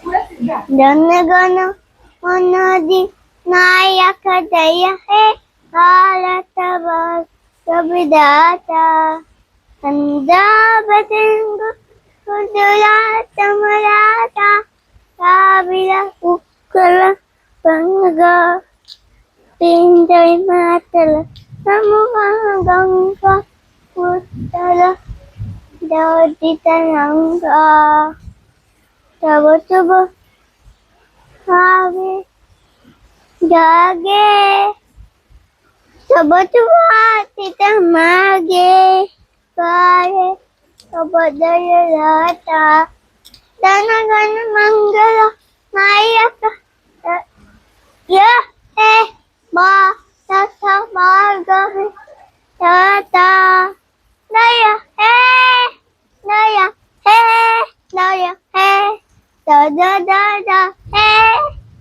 जनगण मनोदि नायक जय हे भारत वर्ष विधाता पंजाब सिंह गुजरात मराठा काबिल उत्कल बंगा पिंजय मातल नमः गंगा उत्तल दौड़ी तरंगा तब तब आगे जागे तब तब आती तमागे पारे तब दय रहता धन गण मंगल नायक ये है माँ तथा मार्ग में रहता नया है नया है नया है da da da da